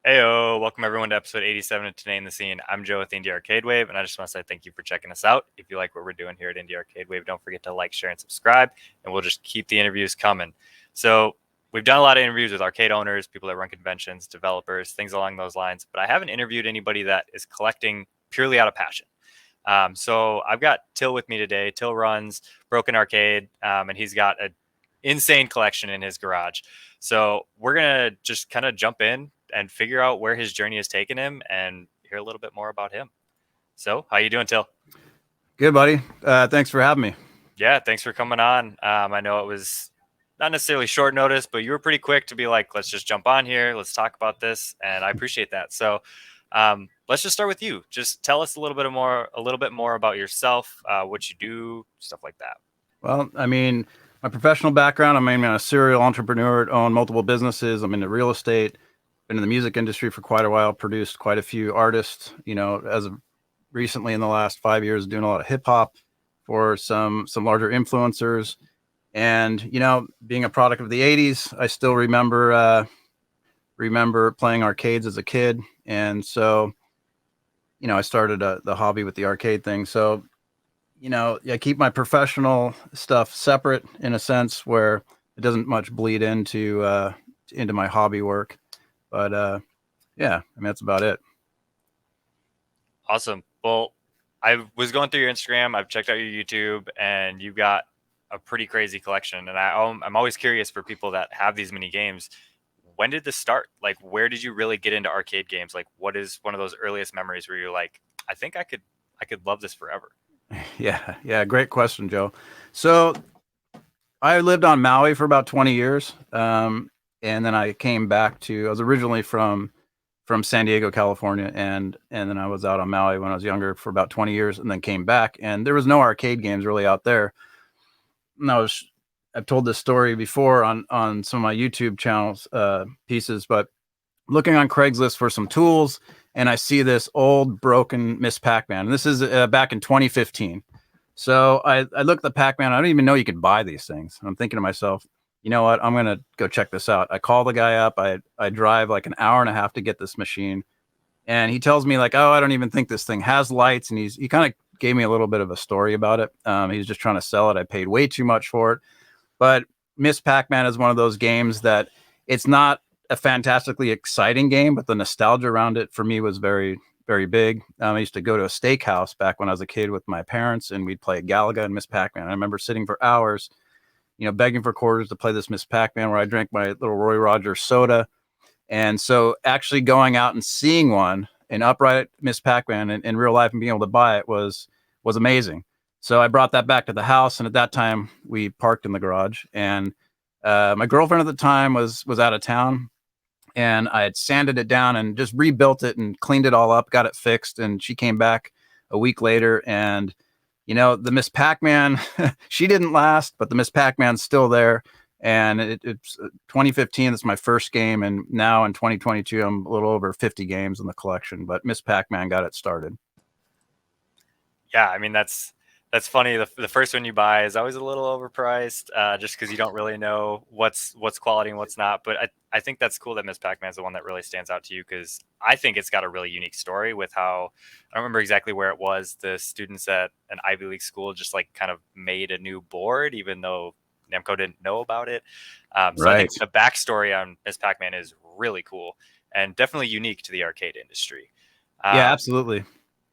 Heyo, welcome everyone to episode 87 of Today in the Scene. I'm Joe with Indie Arcade Wave, and I just want to say thank you for checking us out. If you like what we're doing here at Indie Arcade Wave, don't forget to like, share, and subscribe, and we'll just keep the interviews coming. So we've done a lot of interviews with arcade owners, people that run conventions, developers, things along those lines, but I haven't interviewed anybody that is collecting purely out of passion. So I've got Till with me today. Till runs Broken Arcade, and he's got an insane collection in his garage. So we're going to just kind of jump in and figure out where his journey has taken him and hear a little bit more about him. So how you doing, Till? Good, buddy. Thanks for having me. Yeah, thanks for coming on. I know it was not necessarily short notice, but you were pretty quick to be like, let's just jump on here. Let's talk about this. And I appreciate that. So let's just start with you. Just tell us a little bit more about yourself, what you do, stuff like that. Well, I mean, my professional background, I'm a serial entrepreneur, own multiple businesses. I'm into real estate, been in the music industry for quite a while, produced quite a few artists, as of recently in the last 5 years, doing a lot of hip hop for some larger influencers. And, being a product of the 80s, I still remember playing arcades as a kid. And so, I started the hobby with the arcade thing. So, I keep my professional stuff separate in a sense where it doesn't much bleed into my hobby work. But that's about it. Awesome. Well, I was going through your Instagram. I've checked out your YouTube, and you've got a pretty crazy collection. And I'm always curious for people that have these mini games. When did this start? Like, where did you really get into arcade games? Like, what is one of those earliest memories where you're like, I think I could love this forever? Yeah. Great question, Joe. So I lived on Maui for about 20 years. And then I came back I was originally from San Diego, California. And then I was out on Maui when I was younger for about 20 years and then came back, and there was no arcade games really out there. And I've told this story before on some of my YouTube channels, pieces, but looking on Craigslist for some tools, and I see this old broken Miss Pac Man. And this is back in 2015. So I look at the Pac Man. I don't even know you could buy these things. I'm thinking to myself, you know what? I'm going to go check this out. I call the guy up. I drive like an hour and a half to get this machine. And he tells me like, oh, I don't even think this thing has lights. And he kind of gave me a little bit of a story about it. He was just trying to sell it. I paid way too much for it. But Miss Pac Man is one of those games that it's not a fantastically exciting game, but the nostalgia around it for me was very, very big. I used to go to a steakhouse back when I was a kid with my parents, and we'd play Galaga and Miss Pac Man. I remember sitting for hours, begging for quarters to play this Miss Pac Man, where I drank my little Roy Rogers soda. And so actually going out and seeing an upright Miss Pac Man in real life and being able to buy it was amazing. So I brought that back to the house, and at that time we parked in the garage, and my girlfriend at the time was out of town, and I had sanded it down and just rebuilt it and cleaned it all up, got it fixed. And she came back a week later, and the Miss Pac Man, she didn't last, but the Miss Pac Man's still there. And it's 2015. It's my first game, and now in 2022, I'm a little over 50 games in the collection. But Miss Pac Man got it started. Yeah, I mean that's funny. The first one you buy is always a little overpriced, just because you don't really know what's quality and what's not. But I think that's cool that Miss Pac-Man is the one that really stands out to you, because I think it's got a really unique story with how, I don't remember exactly where it was, the students at an Ivy League school just like kind of made a new board, even though Namco didn't know about it. So right. I think the backstory on Miss Pac-Man is really cool and definitely unique to the arcade industry. Yeah, absolutely.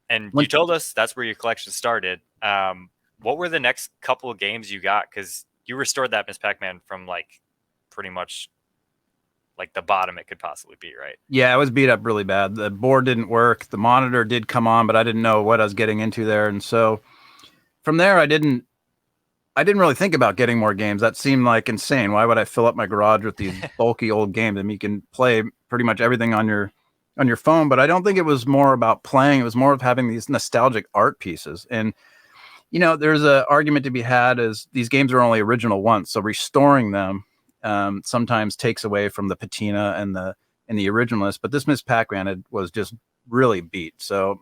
And you told us that's where your collection started. What were the next couple of games you got? Because you restored that Miss Pac-Man from like pretty much like the bottom it could possibly be, right? Yeah, it was beat up really bad. The board didn't work. The monitor did come on, but I didn't know what I was getting into there. And so from there, I didn't really think about getting more games. That seemed like insane. Why would I fill up my garage with these bulky old games? I mean, you can play pretty much everything on your phone, but I don't think it was more about playing. It was more of having these nostalgic art pieces. And, there's an argument to be had as these games are only original once. So restoring them sometimes takes away from the patina and the originalness. But this Miss Pac-Man was just really beat. So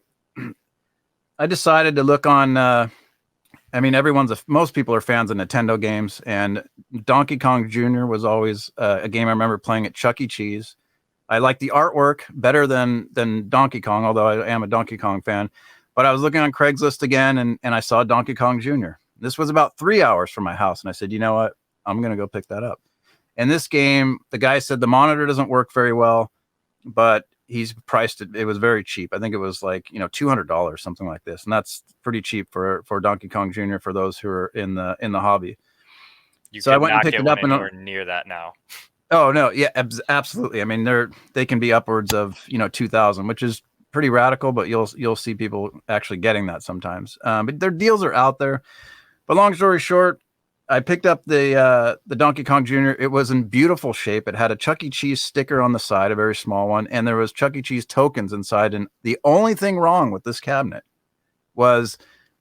I decided to look on, most people are fans of Nintendo games, and Donkey Kong Jr. was always a game I remember playing at Chuck E. Cheese. I like the artwork better than Donkey Kong, although I am a Donkey Kong fan. But I was looking on Craigslist again, and I saw Donkey Kong Jr. This was about 3 hours from my house, and I said, you know what? I'm gonna go pick that up. And this game, the guy said the monitor doesn't work very well, but he's priced it. It was very cheap. I think it was like $200, something like this, and that's pretty cheap for Donkey Kong Jr. for those who are in the hobby. You So I could went and not picked get it one up, and anywhere near that now. oh no, yeah, absolutely. I mean, they can be upwards of 2,000, which is pretty radical, but you'll see people actually getting that sometimes. But their deals are out there. But long story short, I picked up the Donkey Kong Jr. It was in beautiful shape. It had a Chuck E. Cheese sticker on the side, a very small one, and there was Chuck E. Cheese tokens inside. And the only thing wrong with this cabinet was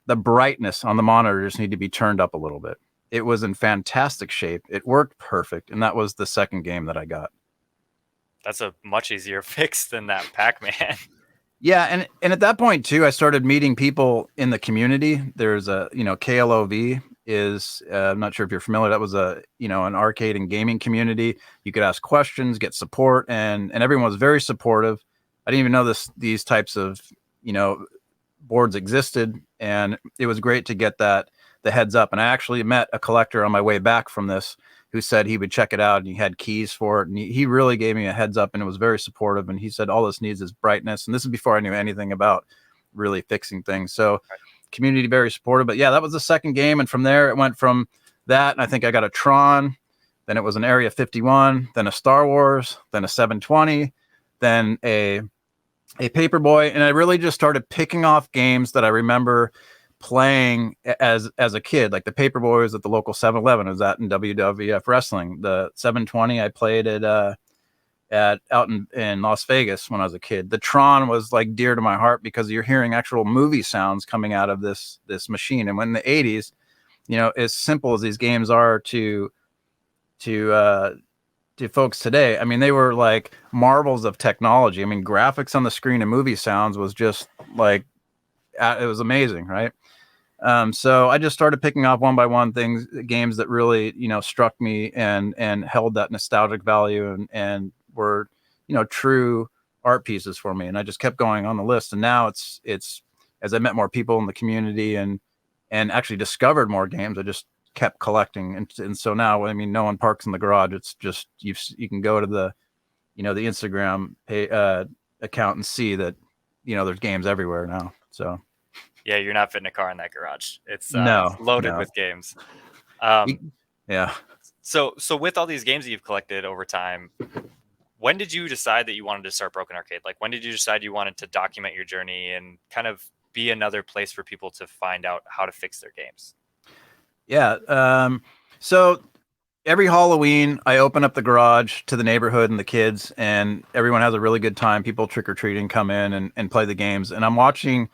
the brightness on the monitor just needed to be turned up a little bit. It was in fantastic shape. It worked perfect, and that was the second game that I got. That's a much easier fix than that Pac Man. Yeah, and at that point too, I started meeting people in the community. There's a KLOV is I'm not sure if you're familiar. That was a an arcade and gaming community. You could ask questions, get support, and everyone was very supportive. I didn't even know these types of boards existed, and it was great to get the heads up. And I actually met a collector on my way back from this who said he would check it out, and he had keys for it, and he really gave me a heads up, and it was very supportive. And he said all this needs is brightness, and this is before I knew anything about really fixing things. So community very supportive. But yeah, that was the second game, and from there it went from that, and I think I got a Tron, then it was an Area 51, then a Star Wars, then a 720, then a Paperboy, and I really just started picking off games that I remember playing as a kid. Like the Paperboy was at the local 7-Eleven. I was at in WWF Wrestling. The 720 I played at out in Las Vegas when I was a kid. The Tron was like dear to my heart because you're hearing actual movie sounds coming out of this machine. And when in the 80s, as simple as these games are to folks today, I mean, they were like marvels of technology. I mean, graphics on the screen and movie sounds was just like it was amazing, right? So I just started picking off one by one games that really struck me and held that nostalgic value and were true art pieces for me. And I just kept going on the list. And now it's as I met more people in the community and actually discovered more games, I just kept collecting. And so now, I mean, no one parks in the garage. It's just you can go to the the Instagram account and see that there's games everywhere now. So Yeah, you're not fitting a car in that garage. It's no, loaded no. with games. Yeah. So with all these games that you've collected over time, when did you decide that you wanted to start Broken Arcade? Like, when did you decide you wanted to document your journey and kind of be another place for people to find out how to fix their games? Yeah. So every Halloween, I open up the garage to the neighborhood and the kids, and everyone has a really good time. People trick or treating, come in and play the games. And I'm watching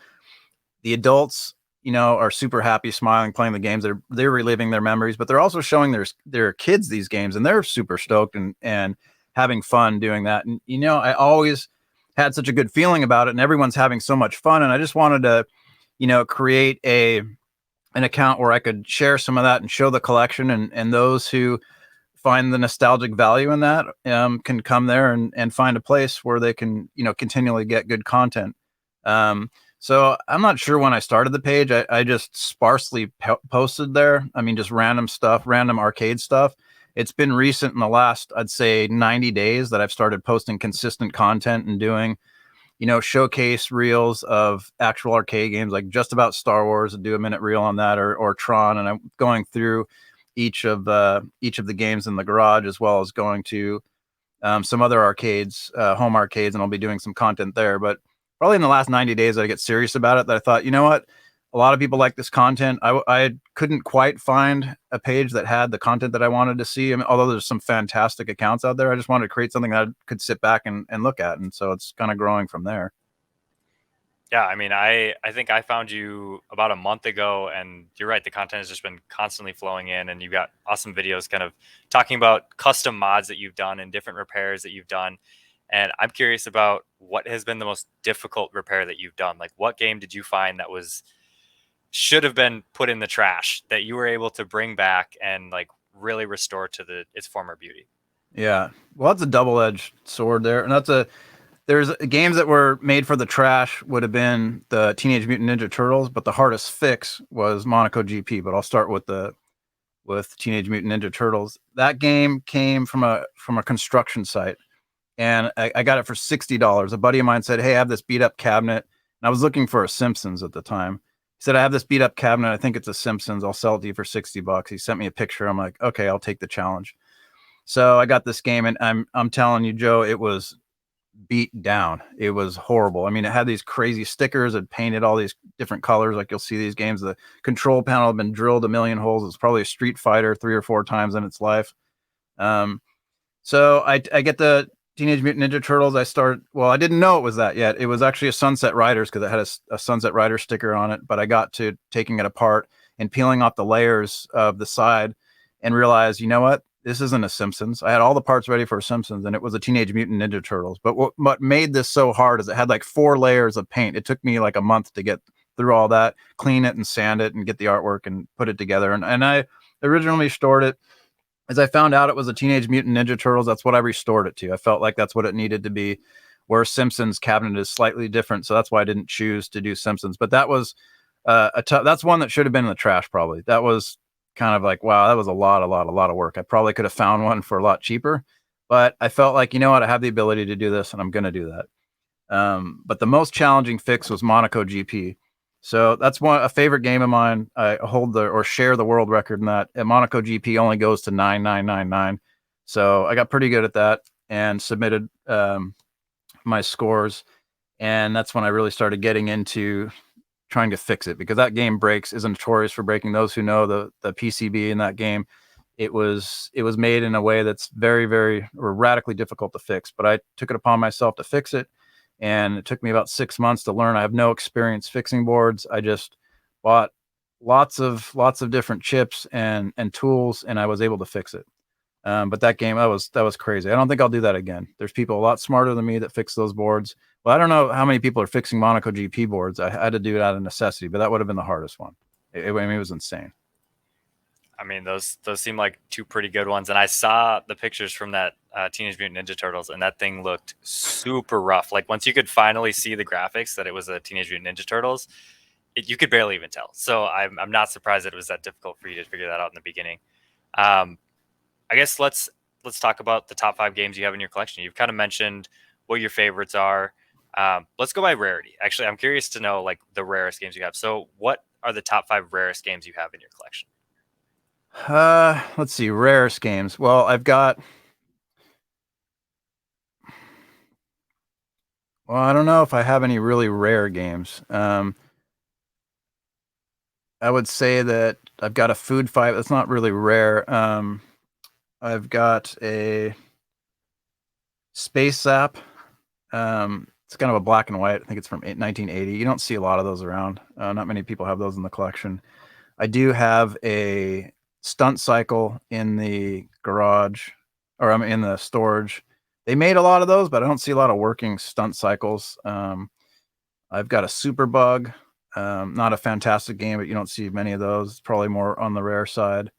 the adults, are super happy, smiling, playing the games. They're reliving their memories, but they're also showing their kids these games, and they're super stoked and having fun doing that. And I always had such a good feeling about it, and everyone's having so much fun. And I just wanted to, create an account where I could share some of that and show the collection, and those who find the nostalgic value in that can come there and find a place where they can continually get good content. So I'm not sure when I started the page. I just sparsely posted there. I mean, just random stuff, random arcade stuff. It's been recent in the last, I'd say 90 days that I've started posting consistent content and doing showcase reels of actual arcade games, like just about Star Wars, and do a minute reel on that, or Tron. And I'm going through each of the games in the garage, as well as going to some other arcades, home arcades, and I'll be doing some content there. But probably in the last 90 days, I get serious about it. That I thought, what, a lot of people like this content. I couldn't quite find a page that had the content that I wanted to see. I mean, although there's some fantastic accounts out there, I just wanted to create something that I could sit back and look at. And so it's kind of growing from there. Yeah, I mean, I think I found you about a month ago, and you're right. The content has just been constantly flowing in, and you've got awesome videos kind of talking about custom mods that you've done and different repairs that you've done. And I'm curious about what has been the most difficult repair that you've done. Like, what game did you find that should have been put in the trash that you were able to bring back and like really restore to its former beauty? Yeah. Well, that's a double-edged sword there, and there's games that were made for the trash would have been the Teenage Mutant Ninja Turtles, but the hardest fix was Monaco GP. But I'll start with Teenage Mutant Ninja Turtles. That game came from a construction site, and I got it for $60. A buddy of mine said, "Hey, I have this beat up cabinet," and I was looking for a Simpsons at the time. He said, "I have this beat up cabinet. I think it's a Simpsons. I'll sell it to you for $60." He sent me a picture. I'm like, "Okay, I'll take the challenge." So I got this game, and I'm telling you, Joe, it was beat down. It was horrible. I mean, it had these crazy stickers. It painted all these different colors, like you'll see these games. The control panel had been drilled a million holes. It's probably a Street Fighter 3 or 4 times in its life. Um, so I get the Teenage Mutant Ninja Turtles. I start. Well, I didn't know it was that yet. It was actually a Sunset Riders because it had a Sunset Rider sticker on it. But I got to taking it apart and peeling off the layers of the side and realized, you know what? This isn't a Simpsons. I had all the parts ready for a Simpsons, and it was a Teenage Mutant Ninja Turtles. But what made this so hard is it had like 4 layers of paint. It took me like a month to get through all that, clean it and sand it, and get the artwork and put it together. And I originally stored it as I found out it was a Teenage Mutant Ninja Turtles. That's what I restored it to. I felt like that's what it needed to be. Where Simpsons cabinet is slightly different, so that's why I didn't choose to do Simpsons. But that was that's one that should have been in the trash. Probably that was kind of like, wow, that was a lot of work. I probably could have found one for a lot cheaper, but I felt like, you know what, I have the ability to do this, and I'm going to do that. But the most challenging fix was Monaco GP. So that's a favorite game of mine. I hold or share the world record in that. And Monaco GP only goes to 9999. So I got pretty good at that and submitted my scores. And that's when I really started getting into trying to fix it, because that game is notorious for breaking. Those who know the PCB in that game, it was made in a way that's very, very, or radically difficult to fix. But I took it upon myself to fix it, and it took me about 6 months to learn. I have no experience fixing boards. I just bought lots of different chips and tools, and I was able to fix it. But that game, that was crazy. I don't think I'll do that again. There's people a lot smarter than me that fix those boards. Well, I don't know how many people are fixing Monaco GP boards. I had to do it out of necessity, but that would have been the hardest one. I mean, it was insane. I mean, those seem like two pretty good ones. And I saw the pictures from that Teenage Mutant Ninja Turtles, and that thing looked super rough. Like once you could finally see the graphics that it was a Teenage Mutant Ninja Turtles, you could barely even tell. So I'm not surprised that it was that difficult for you to figure that out in the beginning. Um, I guess let's talk about the top 5 games you have in your collection. You've kind of mentioned what your favorites are. Let's go by rarity. Actually, I'm curious to know like the rarest games you have. So, what are the top 5 rarest games you have in your collection? Let's see, rarest games. Well, I don't know if I have any really rare games. I would say that I've got a food fight. That's not really rare. I've got a Space Zap. It's kind of a black and white. I think it's from 1980. You don't see a lot of those around. Not many people have those in the collection. I do have a Stunt Cycle in the garage, or I'm in the storage. They made a lot of those, but I don't see a lot of working Stunt Cycles. I've got a Super Bug. Not a fantastic game, but you don't see many of those. It's probably more on the rare side.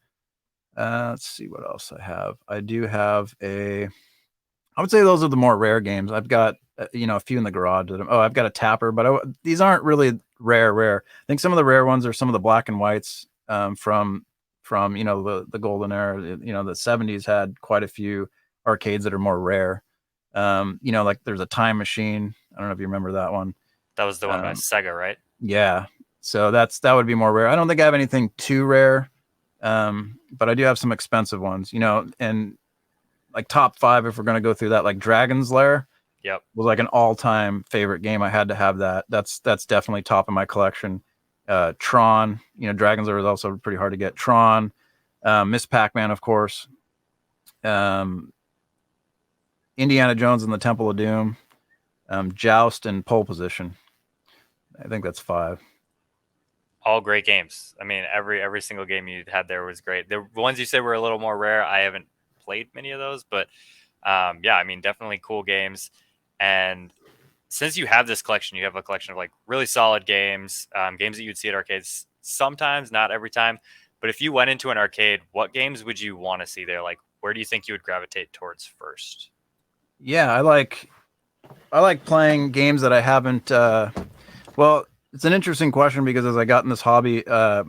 Let's see what else I have. I would say those are the more rare games. I've got a few in the garage. I've got a Tapper, but these aren't really rare. I think some of the rare ones are some of the black and whites from the golden era. The 70s had quite a few arcades that are more rare. Like there's a Time Machine. I don't know if you remember that one. That was the one by Sega, right? Yeah. So that would be more rare. I don't think I have anything too rare. But I do have some expensive ones, and like top 5, if we're going to go through that, like Dragon's Lair Yep. was like an all-time favorite game. I had to have that. That's definitely top of my collection. Tron, Dragon's Lair is also pretty hard to get. Tron, Miss Pac Man, of course. Indiana Jones and the Temple of Doom, Joust, and Pole Position. I think that's 5. All great games. I mean, every single game you had there was great. The ones you said were a little more rare. I haven't played many of those, but yeah, I mean, definitely cool games. And since you have this collection, you have a collection of like really solid games, games that you'd see at arcades sometimes, not every time. But if you went into an arcade, what games would you want to see there? Like, where do you think you would gravitate towards first? Yeah, I like playing games that I haven't. Well, it's an interesting question because as I got in this hobby, out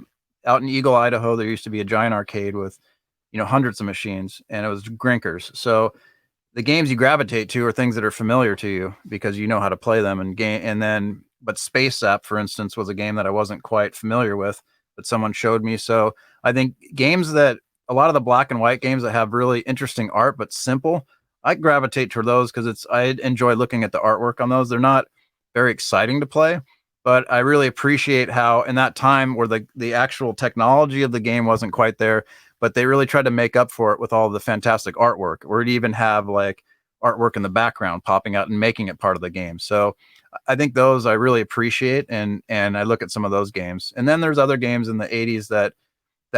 in Eagle, Idaho, there used to be a giant arcade with hundreds of machines, and it was Grinkers. So the games you gravitate to are things that are familiar to you because you know how to play them and game. And then, but Space App, for instance, was a game that I wasn't quite familiar with, but someone showed me. So I think games that a lot of the black and white games that have really interesting art but simple, I gravitate toward those because I enjoy looking at the artwork on those. They're not very exciting to play, but I really appreciate how in that time where the actual technology of the game wasn't quite there, but they really tried to make up for it with all the fantastic artwork, or to even have like artwork in the background popping out and making it part of the game. So I think those I really appreciate, and I look at some of those games. And then there's other games in the 80s that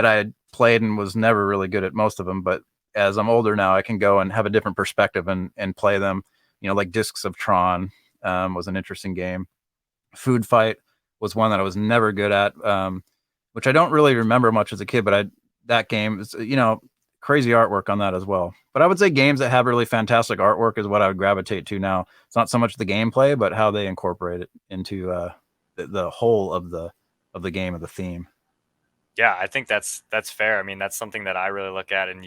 I had played and was never really good at most of them, but as I'm older now, I can go and have a different perspective and play them. Like Discs of Tron was an interesting game. Food Fight was one that I was never good at, which I don't really remember much as a kid, but that game is, crazy artwork on that as well. But I would say games that have really fantastic artwork is what I would gravitate to now. It's not so much the gameplay, but how they incorporate it into the whole of the game, of the theme. Yeah, I think that's fair. I mean, that's something that I really look at, and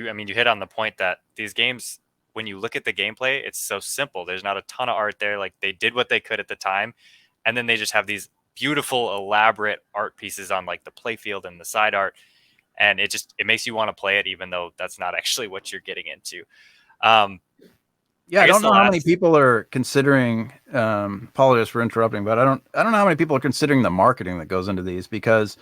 I mean, you hit on the point that these games, when you look at the gameplay, it's so simple. There's not a ton of art there. Like they did what they could at the time, and then they just have these beautiful, elaborate art pieces on like the playfield and the side art, and it makes you want to play it, even though that's not actually what you're getting into. Um, Yeah, I I guess don't the know how many last, people are considering. Apologies for interrupting, but I don't know how many people are considering the marketing that goes into these, because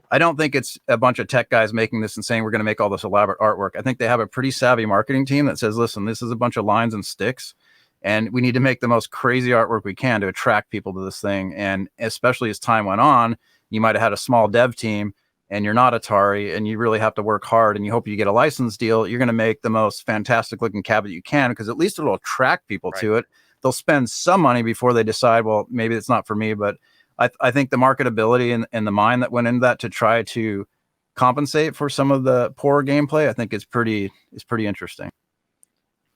I don't think it's a bunch of tech guys making this and saying we're going to make all this elaborate artwork. I think they have a pretty savvy marketing team that says, listen, this is a bunch of lines and sticks, and we need to make the most crazy artwork we can to attract people to this thing. And especially as time went on, you might have had a small dev team and you're not Atari and you really have to work hard and you hope you get a license deal. You're going to make the most fantastic looking cabinet you can because at least it'll attract people right? to it. They'll spend some money before they decide, well, maybe it's not for me, but I think the marketability and the mind that went into that to try to compensate for some of the poor gameplay, I think is pretty interesting.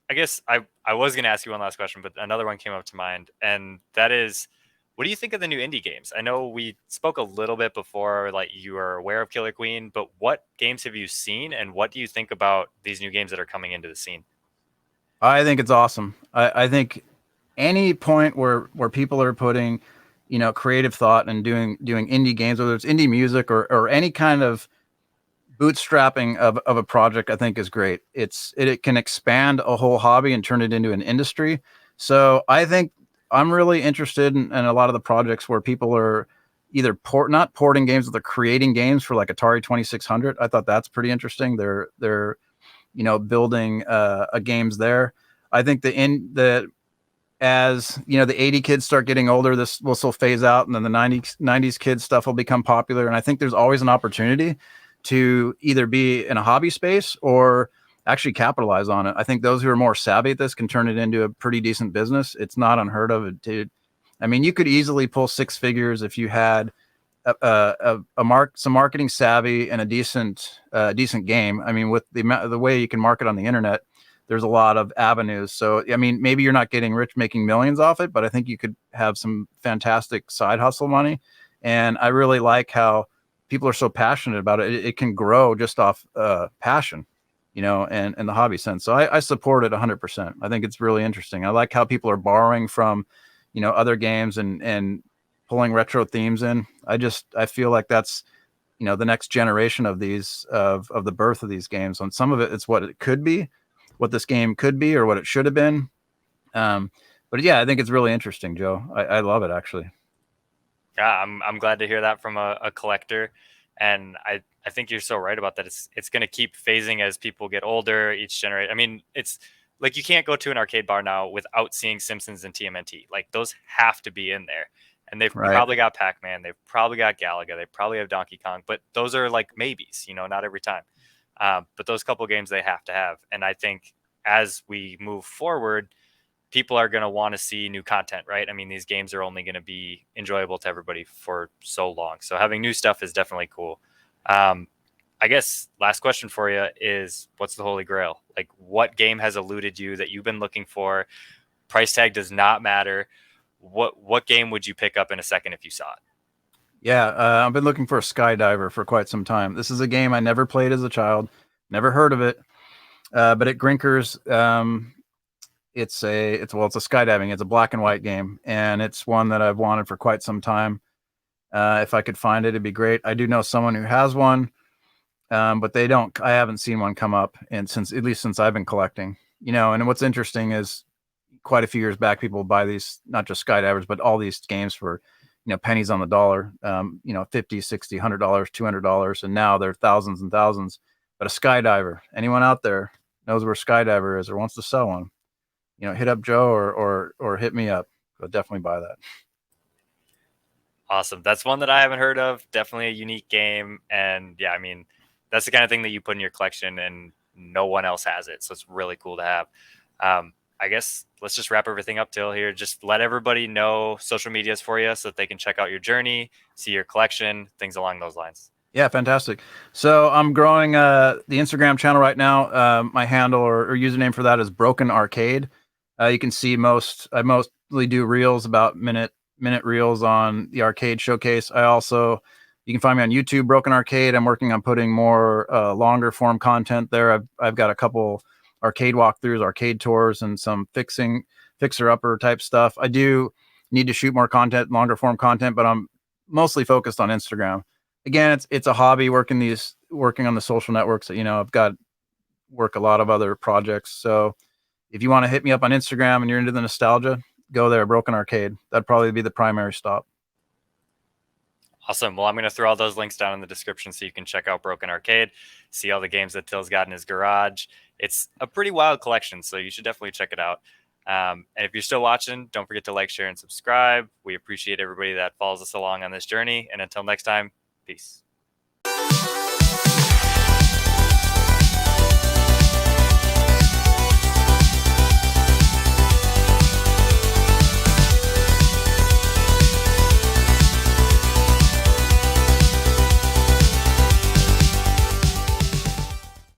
I guess I was going to ask you one last question, but another one came up to mind, and that is, what do you think of the new indie games? I know we spoke a little bit before, like you are aware of Killer Queen, but what games have you seen, and what do you think about these new games that are coming into the scene? I think it's awesome. I think any point where people are putting, creative thought and doing indie games, whether it's indie music or any kind of bootstrapping of a project, I think is great. It can expand a whole hobby and turn it into an industry. So I think I'm really interested in a lot of the projects where people are either not porting games, but they're creating games for like Atari 2600. I thought that's pretty interesting. They're building games there. I think as the 80 kids start getting older, this will still phase out, and then the 90s kids stuff will become popular. And I think there's always an opportunity to either be in a hobby space or actually capitalize on it. I think those who are more savvy at this can turn it into a pretty decent business. It's not unheard of. I mean, you could easily pull six figures if you had some marketing savvy and a decent game. I mean, with the way you can market on the internet, there's a lot of avenues. So I mean, maybe you're not getting rich making millions off it, but I think you could have some fantastic side hustle money. And I really like how people are so passionate about it. It can grow just off passion, and the hobby sense. So I support it 100%. I think it's really interesting. I like how people are borrowing from, other games and pulling retro themes in. I feel like that's, the next generation of these of the birth of these games. On some of it's what it could be, what this game could be, or what it should have been. Um, but yeah, I think it's really interesting, Joe. I love it actually. Yeah, I'm glad to hear that from a collector, and I think you're so right about that. It's going to keep phasing as people get older, each generation. I mean, it's like you can't go to an arcade bar now without seeing Simpsons and TMNT. Like those have to be in there, and they've Right. probably got Pac Man, they've probably got Galaga, they probably have Donkey Kong, but those are like maybes, not every time. But those couple games they have to have, and I think as we move forward, people are going to want to see new content, right? I mean, these games are only going to be enjoyable to everybody for so long. So having new stuff is definitely cool. Um, I guess last question for you is, what's the Holy Grail? Like, what game has eluded you that you've been looking for? Price tag does not matter. What game would you pick up in a second if you saw it? Yeah, I've been looking for a skydiver for quite some time. This is a game I never played as a child, never heard of it, but at Grinkers, it's a skydiving. It's a black and white game, and it's one that I've wanted for quite some time. If I could find it, it'd be great. I do know someone who has one, but they don't. I haven't seen one come up, and since at least since I've been collecting, And what's interesting is quite a few years back, people buy these, not just skydivers, but all these games for, pennies on the dollar, 50, 60, $100, $200. And now they're thousands and thousands. But a skydiver, anyone out there knows where a skydiver is or wants to sell one, hit up Joe or hit me up. I'll definitely buy that. Awesome. That's one that I haven't heard of. Definitely a unique game. And yeah, I mean, that's the kind of thing that you put in your collection and no one else has it. So it's really cool to have. I guess let's just wrap everything up till here. Just let everybody know social medias for you so that they can check out your journey, see your collection, things along those lines. Yeah, fantastic. So I'm growing the Instagram channel right now. My handle or username for that is Broken Arcade. You can see I mostly do reels, about minute reels on the arcade showcase. You can find me on YouTube, Broken Arcade. I'm working on putting more longer form content there. I've got a couple arcade walkthroughs, arcade tours, and some fixer upper type stuff. I do need to shoot more content, longer form content, but I'm mostly focused on Instagram. Again, it's a hobby working on the social networks. I've got work a lot of other projects. So if you want to hit me up on Instagram and you're into the nostalgia, go there, Broken Arcade. That'd probably be the primary stop. Awesome. Well, I'm going to throw all those links down in the description so you can check out Broken Arcade, see all the games that Till's got in his garage. It's a pretty wild collection, so you should definitely check it out. And if you're still watching, don't forget to like, share, and subscribe. We appreciate everybody that follows us along on this journey. And until next time, peace.